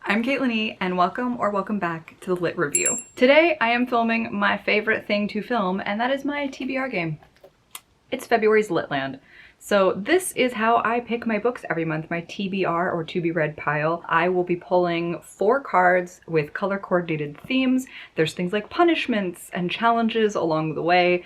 I'm Caitlin E, and welcome back to the Lit Review. Today I am filming my favorite thing to film, and that is my TBR game. It's February's LitLand. So this is how I pick my books every month, my TBR or to be read pile. I will be pulling 4 cards with color coordinated themes. There's things like punishments and challenges along the way.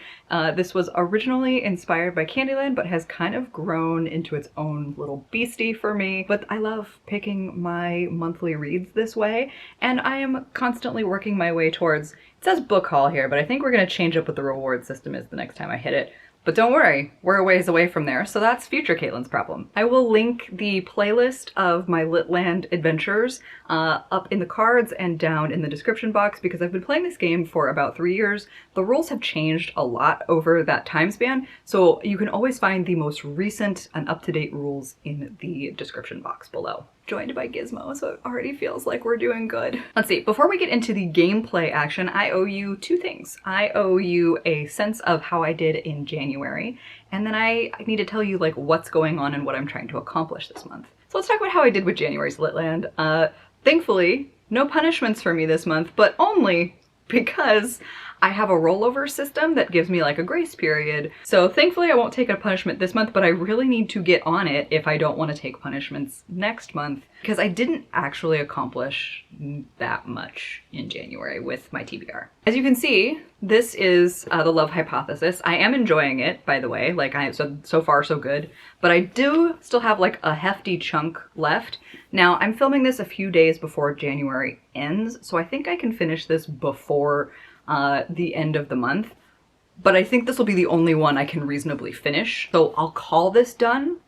This was originally inspired by Candyland, but has kind of grown into its own little beastie for me. But I love picking my monthly reads this way, and I am constantly working my way towards, it says book haul here, but I think we're gonna change up what the reward system is the next time I hit it. But don't worry, we're a ways away from there, so that's future Caitlin's problem. I will link the playlist of my LitLand adventures up in the cards and down in the description box because I've been playing this game for about 3 years. The rules have changed a lot over that time span, so you can always find the most recent and up-to-date rules in the description box below. Joined by Gizmo, so it already feels like we're doing good. Let's see, before we get into the gameplay action, I owe you 2 things. I owe you a sense of how I did in January, and then I need to tell you like what's going on and what I'm trying to accomplish this month. So let's talk about how I did with January's LitLand. Thankfully, no punishments for me this month, but only because I have a rollover system that gives me like a grace period. So thankfully I won't take a punishment this month, but I really need to get on it if I don't want to take punishments next month, because I didn't actually accomplish that much in January with my TBR. As you can see, this is the Love Hypothesis. I am enjoying it, by the way, like so far so good, but I do still have like a hefty chunk left. Now I'm filming this a few days before January ends, so I think I can finish this before the end of the month, but I think this will be the only one I can reasonably finish. So I'll call this done,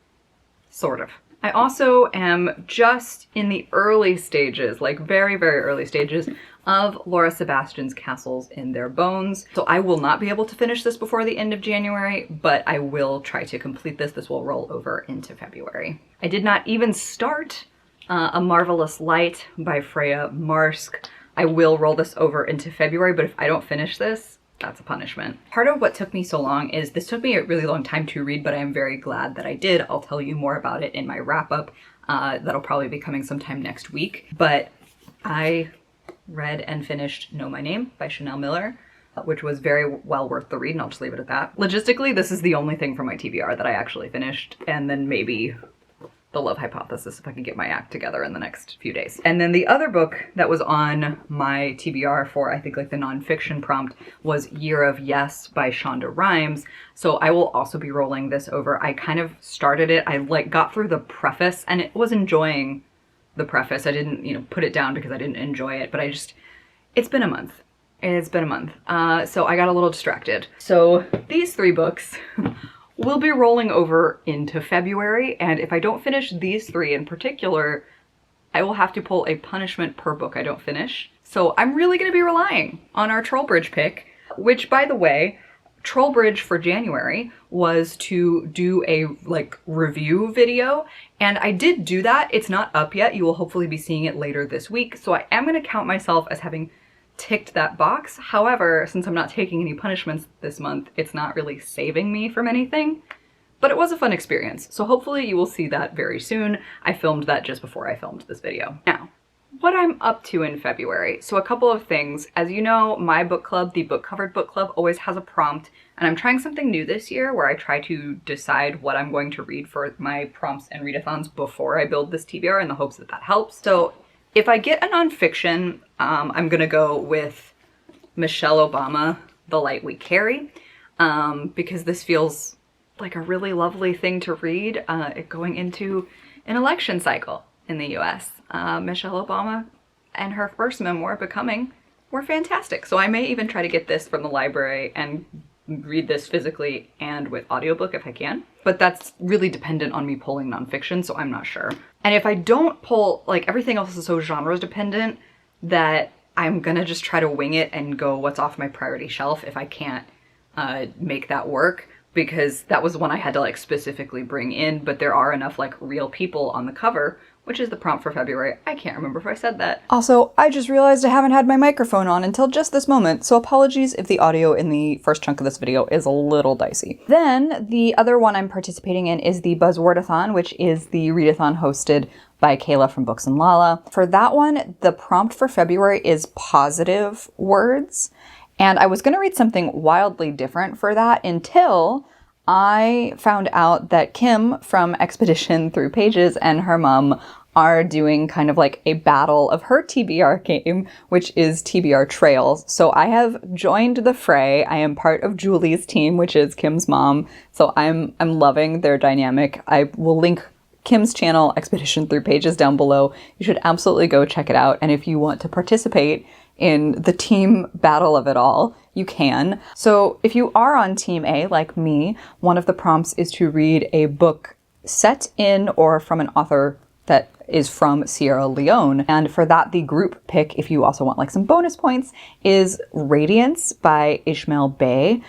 sort of. I also am just in the early stages, like very, very early stages of Laura Sebastian's Castles in Their Bones. So I will not be able to finish this before the end of January, but I will try to complete this. This will roll over into February. I did not even start A Marvelous Light by Freya Marsk. I will roll this over into February, but if I don't finish this, that's a punishment. Part of what took me so long is this took me a really long time to read, but I am very glad that I did. I'll tell you more about it in my wrap-up. That'll probably be coming sometime next week. But I read and finished Know My Name by Chanel Miller, which was very well worth the read, and I'll just leave it at that. Logistically, this is the only thing from my TBR that I actually finished, and then maybe The Love Hypothesis if I can get my act together in the next few days. And then the other book that was on my TBR for, I think, like the nonfiction prompt was Year of Yes by Shonda Rhimes. So I will also be rolling this over. I kind of started it, I like got through the preface and it was enjoying the preface. I didn't, put it down because I didn't enjoy it, but it's been a month. It's been a month. So I got a little distracted. So these 3 books we'll be rolling over into February, and if I don't finish these 3 in particular, I will have to pull a punishment per book I don't finish. So I'm really going to be relying on our Trollbridge pick, which, by the way, Trollbridge for January was to do a review video, and I did do that. It's not up yet. You will hopefully be seeing it later this week, so I am going to count myself as having ticked that box. However, since I'm not taking any punishments this month, it's not really saving me from anything, but it was a fun experience. So hopefully you will see that very soon. I filmed that just before I filmed this video. Now, what I'm up to in February. So a couple of things. As you know, my book club, the Book Covered Book Club, always has a prompt, and I'm trying something new this year where I try to decide what I'm going to read for my prompts and readathons before I build this TBR in the hopes that that helps. So if I get a nonfiction, I'm gonna go with Michelle Obama, The Light We Carry, because this feels like a really lovely thing to read going into an election cycle in the US. Michelle Obama and her first memoir, Becoming, were fantastic. So I may even try to get this from the library and read this physically and with audiobook if I can. But that's really dependent on me pulling nonfiction, so I'm not sure. And if I don't pull, everything else is so genre dependent that I'm gonna just try to wing it and go what's off my priority shelf if I can't make that work. because that was one I had to like specifically bring in, but there are enough like real people on the cover, which is the prompt for February. I can't remember if I said that. Also, I just realized I haven't had my microphone on until just this moment, so apologies if the audio in the first chunk of this video is a little dicey. Then, the other one I'm participating in is the Buzzwordathon, which is the readathon hosted by Kayla from Books and Lala. For that one, the prompt for February is positive words, and I was going to read something wildly different for that until I found out that Kim from Expedition Through Pages and her mom are doing kind of like a battle of her TBR game, which is TBR Trails. So I have joined the fray. I am part of Julie's team, which is Kim's mom. So I'm loving their dynamic. I will link Kim's channel, Expedition Through Pages, down below. You should absolutely go check it out. And if you want to participate in the team battle of it all, you can. So if you are on Team A, like me, one of the prompts is to read a book set in or from an author that is from Sierra Leone. And for that, the group pick, if you also want like some bonus points, is Radiance by Ishmael Bey,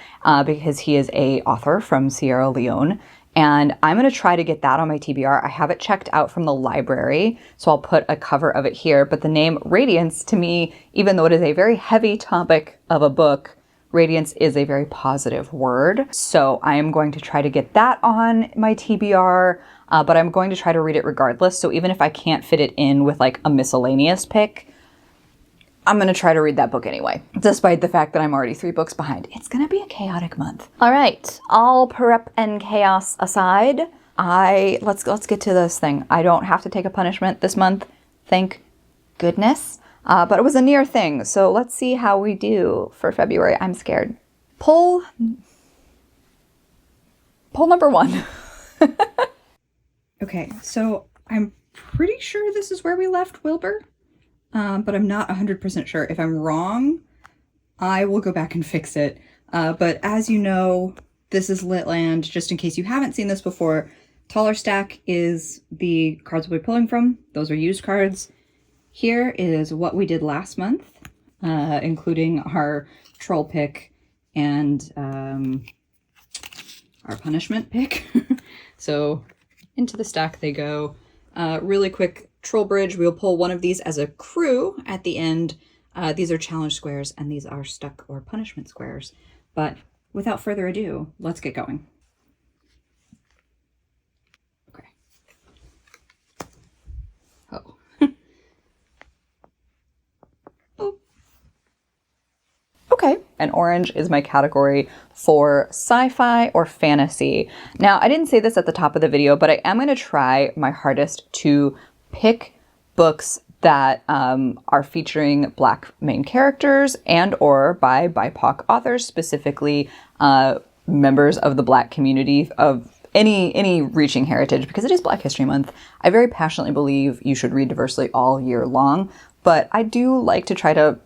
because he is a author from Sierra Leone. And I'm going to try to get that on my TBR. I have it checked out from the library, so I'll put a cover of it here. But the name Radiance, to me, even though it is a very heavy topic of a book, radiance is a very positive word. So I am going to try to get that on my TBR, but I'm going to try to read it regardless. So even if I can't fit it in with like a miscellaneous pick, I'm going to try to read that book anyway, despite the fact that I'm already 3 books behind. It's going to be a chaotic month. All right, all prep and chaos aside, let's get to this thing. I don't have to take a punishment this month, thank goodness. But it was a near thing, so let's see how we do for February. I'm scared. Pull number 1. Okay, so I'm pretty sure this is where we left Wilbur. But I'm not 100% sure. If I'm wrong, I will go back and fix it. But as you know, this is LitLand. Just in case you haven't seen this before, taller stack is the cards we'll be pulling from. Those are used cards. Here is what we did last month, including our troll pick and our punishment pick. So into the stack they go. Really quick troll bridge. We'll pull one of these as a crew at the end. These are challenge squares and these are stuck or punishment squares. But without further ado, let's get going. Okay. Oh. Oh. Okay. And orange is my category for sci-fi or fantasy. Now, I didn't say this at the top of the video, but I am going to try my hardest to pick books that are featuring Black main characters and or by BIPOC authors, specifically members of the Black community of any reaching heritage, because it is Black History Month. I very passionately believe you should read diversely all year long, but I do like to try to,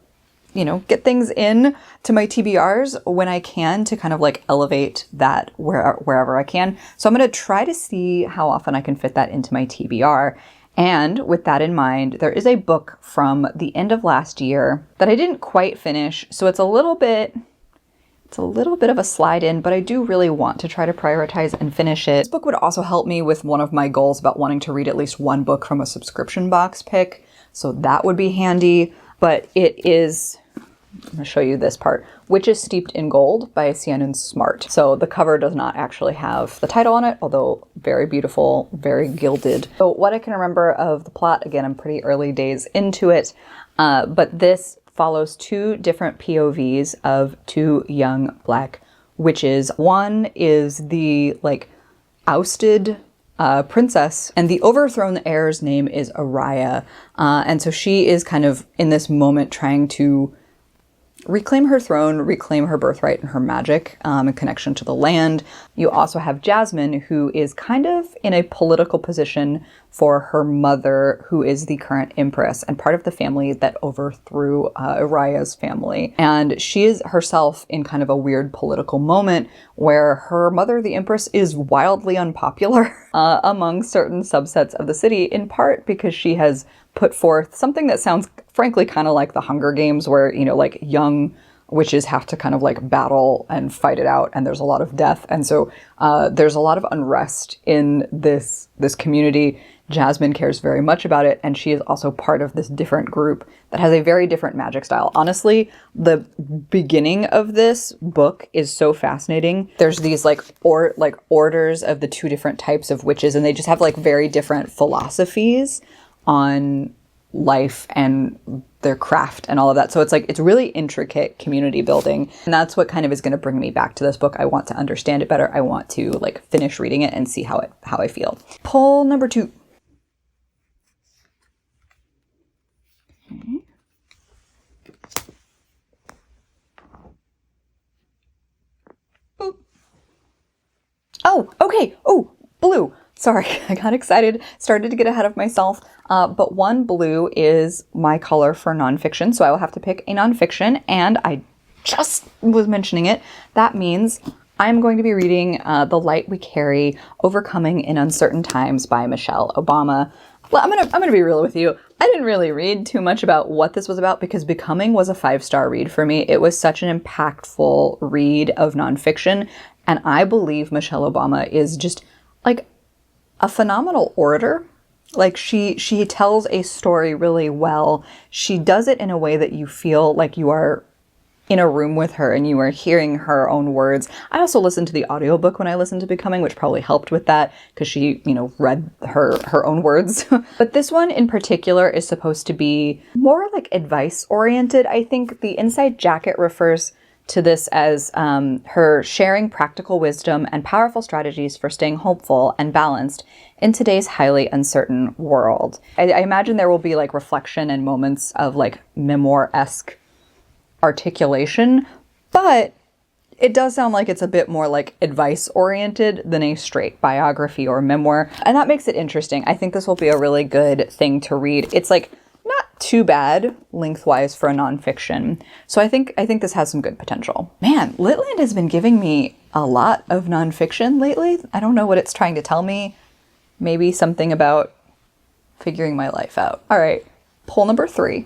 you know, get things in to my TBRs when I can to kind of like elevate that wherever I can. So I'm going to try to see how often I can fit that into my TBR. And with that in mind, there is a book from the end of last year that I didn't quite finish. So it's a little bit of a slide in, but I do really want to try to prioritize and finish it. This book would also help me with one of my goals about wanting to read at least one book from a subscription box pick. So that would be handy, but it is, I'm going to show you this part, Witches Steeped in Gold by Sienna Smart. So the cover does not actually have the title on it, although very beautiful, very gilded. So what I can remember of the plot, again, I'm pretty early days into it, but this follows 2 different POVs of 2 young Black witches. One is the like ousted princess, and the overthrown heir's name is Araya. And so she is kind of in this moment trying to reclaim her throne, reclaim her birthright and her magic in connection to the land. You also have Jasmine, who is kind of in a political position for her mother, who is the current empress and part of the family that overthrew Araya's family. And she is herself in kind of a weird political moment where her mother, the empress, is wildly unpopular among certain subsets of the city, in part because she has put forth something that sounds frankly kind of like the Hunger Games, where, you know, like young witches have to kind of like battle and fight it out, and there's a lot of death. And so there's a lot of unrest in this community. Jasmine cares very much about it, and she is also part of this different group that has a very different magic style. Honestly, the beginning of this book is so fascinating. There's these orders of the two different types of witches, and they just have like very different philosophies on life and their craft and all of that. So it's really intricate community building, and that's what kind of is going to bring me back to this book. I want to understand it better. I want to like finish reading it and see how I feel. Pull number 2. Okay. Boop. Oh, okay. Oh, blue. Sorry, I got excited, started to get ahead of myself. But 1 blue is my color for nonfiction, so I will have to pick a nonfiction, and I just was mentioning it. That means I'm going to be reading The Light We Carry, Overcoming in Uncertain Times by Michelle Obama. Well, I'm gonna be real with you. I didn't really read too much about what this was about because Becoming was a 5-star read for me. It was such an impactful read of nonfiction, and I believe Michelle Obama is just like a phenomenal orator. Like she tells a story really well. She does it in a way that you feel like you are in a room with her and you are hearing her own words. I also listened to the audiobook when I listened to Becoming, which probably helped with that because she, read her own words. But this one in particular is supposed to be more like advice oriented. I think the inside jacket refers to this as her sharing practical wisdom and powerful strategies for staying hopeful and balanced in today's highly uncertain world. I imagine there will be like reflection and moments of like memoir-esque articulation, but it does sound like it's a bit more like advice oriented than a straight biography or memoir. And that makes it interesting. I think this will be a really good thing to read. It's like not too bad lengthwise for a nonfiction. So I think this has some good potential. Man, LitLand has been giving me a lot of nonfiction lately. I don't know what it's trying to tell me. Maybe something about figuring my life out. All right, pull number 3.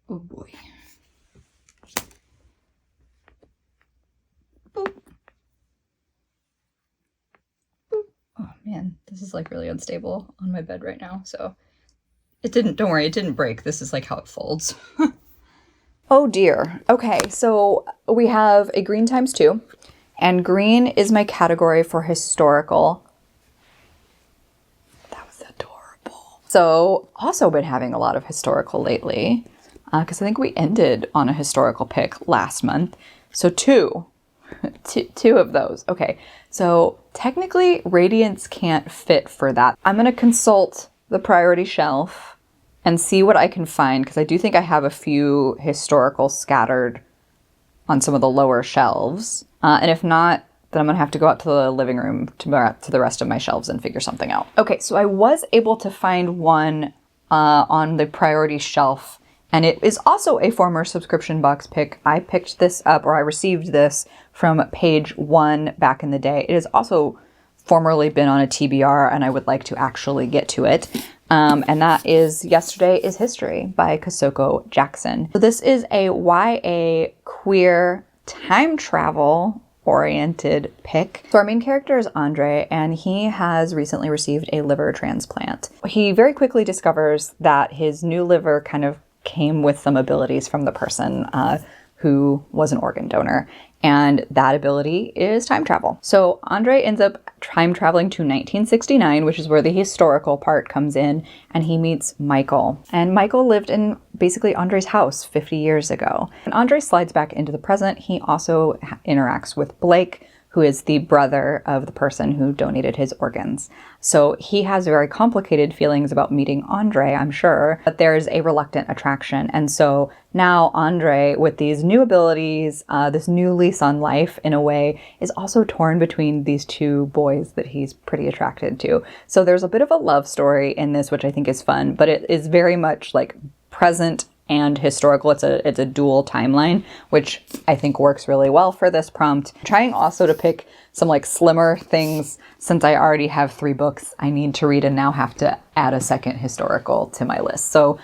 Oh boy. Boop. Boop. Oh man, this is like really unstable on my bed right now. So don't worry, it didn't break. This is like how it folds. Oh dear. Okay, so we have a green ×2, and green is my category for historical. That was adorable. So also been having a lot of historical lately. Because I think we ended on a historical pick last month. So two of those. Okay, so technically Radiance can't fit for that. I'm going to consult the priority shelf and see what I can find, because I do think I have a few historical scattered on some of the lower shelves. And if not, then I'm going to have to go out to the living room to the rest of my shelves and figure something out. Okay, so I was able to find one on the priority shelf. And it is also a former subscription box pick. I picked this up, or I received this from page 1 back in the day. It has also formerly been on a TBR, and I would like to actually get to it. And that is Yesterday is History by Kosoko Jackson. So this is a YA queer time travel oriented pick. So our main character is Andre, and he has recently received a liver transplant. He very quickly discovers that his new liver kind of came with some abilities from the person who was an organ donor. And that ability is time travel. So Andre ends up time traveling to 1969, which is where the historical part comes in, and he meets Michael. And Michael lived in basically Andre's house 50 years ago. When Andre slides back into the present, he also interacts with Blake, who is the brother of the person who donated his organs. So he has very complicated feelings about meeting Andre, I'm sure, but there's a reluctant attraction. And so now Andre, with these new abilities, this new lease on life in a way, is also torn between these two boys that he's pretty attracted to. So there's a bit of a love story in this, which I think is fun, but it is very much like present and historical. It's a dual timeline, which I think works really well for this prompt. I'm trying also to pick some like slimmer things. Since I already have 3 books I need to read and now have to add a second historical to my list. So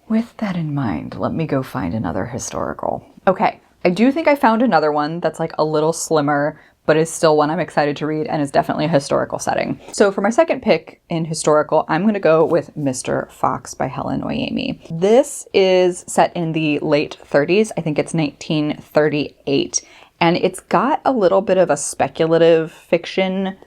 With that in mind, let me go find another historical. Okay, I do think I found another one that's like a little slimmer, but is still one I'm excited to read and is definitely a historical setting. So for my second pick in historical, I'm going to go with Mr. Fox by Helen Oyemi. This is set in the late 30s. I think it's 1938. And it's got a little bit of a speculative fiction,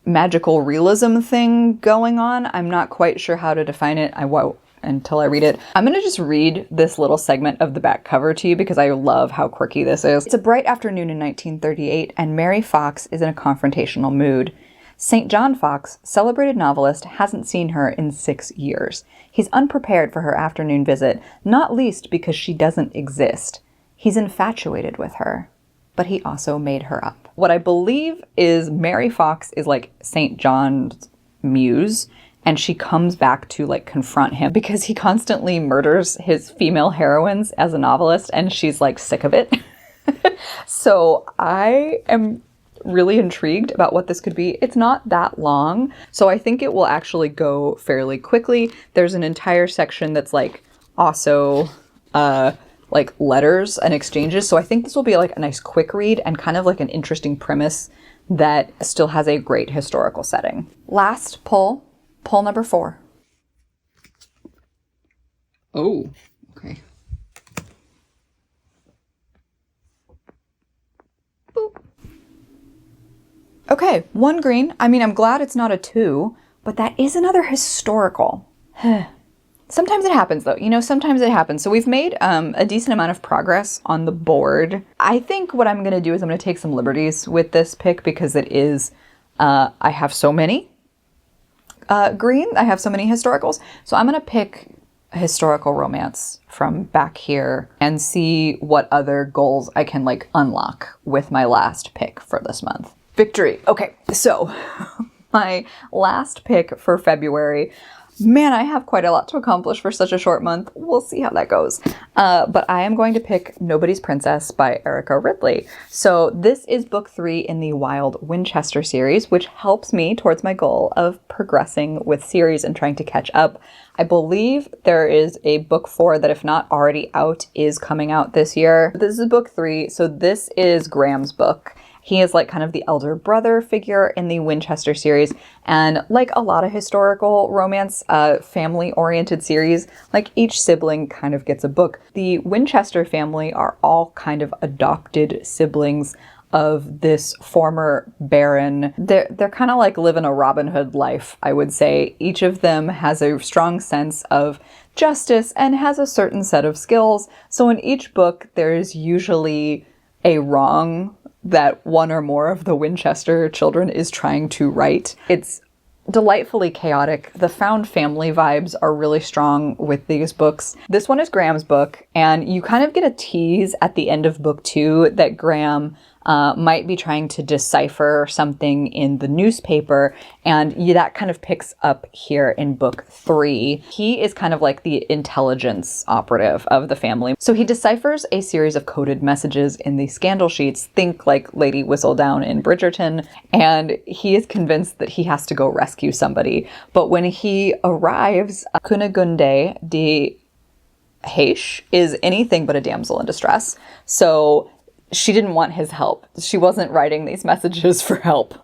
magical realism thing going on. I'm not quite sure how to define it. I won't until I read it. I'm going to just read this little segment of the back cover to you because I love how quirky this is. It's a bright afternoon in 1938 and Mary Fox is in a confrontational mood. St. John Fox, celebrated novelist, hasn't seen her in 6 years. He's unprepared for her afternoon visit, not least because she doesn't exist. He's infatuated with her, but he also made her up. What I believe is Mary Fox is like St. John's muse, and she comes back to like confront him because he constantly murders his female heroines as a novelist and she's like sick of it. So I am really intrigued about what this could be. It's not that long, so I think it will actually go fairly quickly. There's an entire section that's like also like letters and exchanges. So I think this will be like a nice quick read and kind of like an interesting premise that still has a great historical setting. Last pull number 4. Oh, okay. Boop. Okay, 1 green. I mean, I'm glad it's not a 2, but that is another historical. Sometimes it happens though, you know, sometimes it happens. So we've made a decent amount of progress on the board. I think what I'm going to do is I'm going to take some liberties with this pick because it is, I have so many green, I have so many historicals. So I'm going to pick a historical romance from back here and see what other goals I can like unlock with my last pick for this month. Victory. Okay, so my last pick for February. Man, I have quite a lot to accomplish for such a short month. We'll see how that goes. But I am going to pick Nobody's Princess by Erica Ridley. So this is book 3 in the Wild Winchester series, which helps me towards my goal of progressing with series and trying to catch up. I believe there is a book 4 that, if not already out, is coming out this year. This is book 3, so this is Graham's book. He is like kind of the elder brother figure in the Winchester series. And like a lot of historical romance, family-oriented series, like each sibling kind of gets a book. The Winchester family are all kind of adopted siblings of this former baron. They're kind of like living a Robin Hood life, I would say. Each of them has a strong sense of justice and has a certain set of skills. So in each book, there's usually a wrong that one or more of the Winchester children is trying to right. It's delightfully chaotic. The found family vibes are really strong with these books. This one is Graham's book, and you kind of get a tease at the end of book 2 that Graham might be trying to decipher something in the newspaper, and that kind of picks up here in book 3. He is kind of like the intelligence operative of the family. So he deciphers a series of coded messages in the scandal sheets, think like Lady Whistledown in Bridgerton, and he is convinced that he has to go rescue somebody. But when he arrives, Cunegunde de Haish is anything but a damsel in distress. So she didn't want his help. She wasn't writing these messages for help.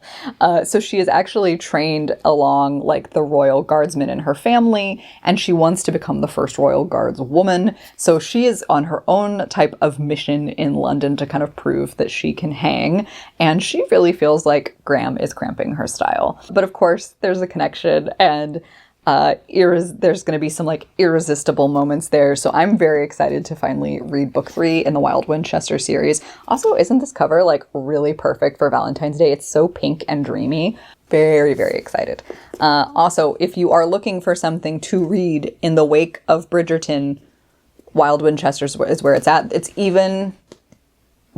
So she is actually trained along like the royal guardsmen in her family, and she wants to become the first royal guards woman. So she is on her own type of mission in London to kind of prove that she can hang. And she really feels like Graham is cramping her style. But of course, there's a connection, and there's going to be some like irresistible moments there. So I'm very excited to finally read book 3 in the Wild Winchester series. Also, isn't this cover like really perfect for Valentine's Day? It's so pink and dreamy. Very, very excited. Also, if you are looking for something to read in the wake of Bridgerton, Wild Winchester is where it's at. It's even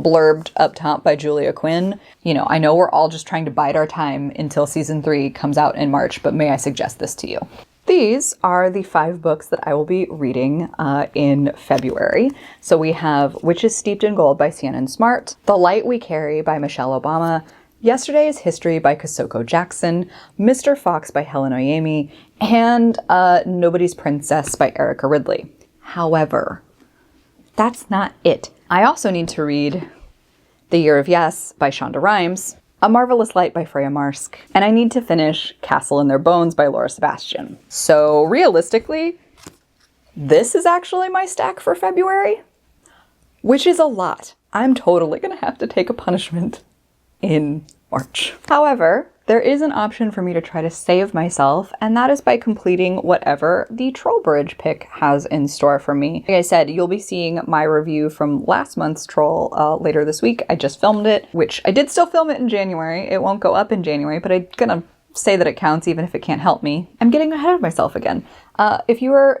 blurbed up top by Julia Quinn. You know, I know we're all just trying to bide our time until season 3 comes out in March, but may I suggest this to you? These are the 5 books that I will be reading in February. So we have Witches Steeped in Gold by Shannon Smart, The Light We Carry by Michelle Obama, Yesterday's History by Kosoko Jackson, Mr. Fox by Helen Oyemi, and Nobody's Princess by Erica Ridley. However, that's not it. I also need to read The Year of Yes by Shonda Rhimes, A Marvelous Light by Freya Marsk, and I need to finish Castle in Their Bones by Laura Sebastian. So realistically, this is actually my stack for February, which is a lot. I'm totally gonna have to take a punishment in March. However, there is an option for me to try to save myself, and that is by completing whatever the Trollbridge pick has in store for me. Like I said, you'll be seeing my review from last month's Troll later this week. I just filmed it, which I did still film it in January. It won't go up in January, but I'm gonna say that it counts even if it can't help me. I'm getting ahead of myself again. If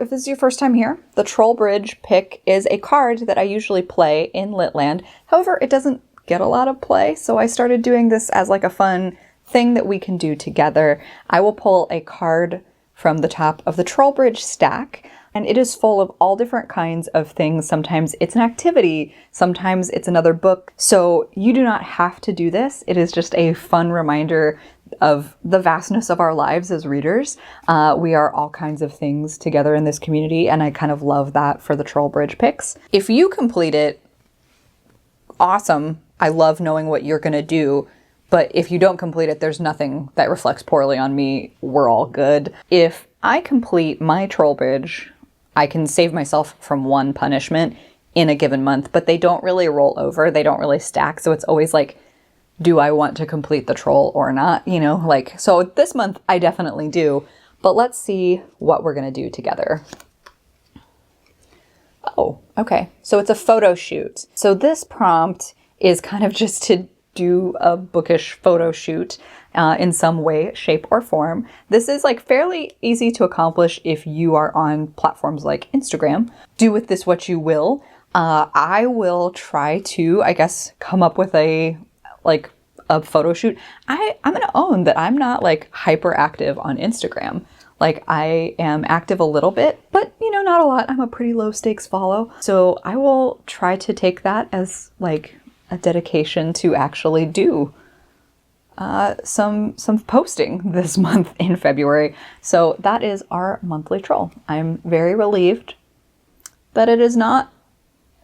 this is your first time here, the Trollbridge pick is a card that I usually play in LitLand. However, it doesn't get a lot of play, so I started doing this as like a fun thing that we can do together. I will pull a card from the top of the Trollbridge stack, and it is full of all different kinds of things. Sometimes it's an activity, sometimes it's another book. So you do not have to do this. It is just a fun reminder of the vastness of our lives as readers. We are all kinds of things together in this community, and I kind of love that for the Trollbridge picks. If you complete it, awesome. I love knowing what you're gonna do. But if you don't complete it, there's nothing that reflects poorly on me. We're all good. If I complete my Trollbridge, I can save myself from one punishment in a given month, but they don't really roll over. They don't really stack. So it's always like, do I want to complete the troll or not? You know, like, so this month I definitely do, but let's see what we're going to do together. Oh, okay. So it's a photo shoot. So this prompt is kind of just to do a bookish photo shoot in some way, shape, or form. This is like fairly easy to accomplish if you are on platforms like Instagram. Do with this what you will. I will try to, I guess, come up with a photo shoot. I'm gonna own that I'm not like hyper active on Instagram. Like I am active a little bit, but you know, not a lot. I'm a pretty low stakes follow. So I will try to take that as like a dedication to actually do some posting this month in February. So that is our monthly troll. I'm very relieved that it is not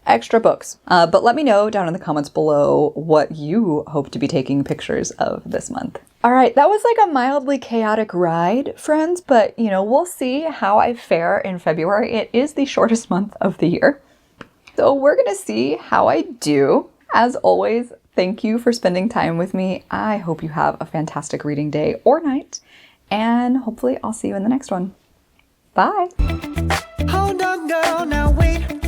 extra books. But let me know down in the comments below what you hope to be taking pictures of this month. All right, that was like a mildly chaotic ride, friends, but you know, we'll see how I fare in February. It is the shortest month of the year. So we're gonna see how I do. As always, thank you for spending time with me. I hope you have a fantastic reading day or night, and hopefully I'll see you in the next one. Bye. Hold on, girl, now wait.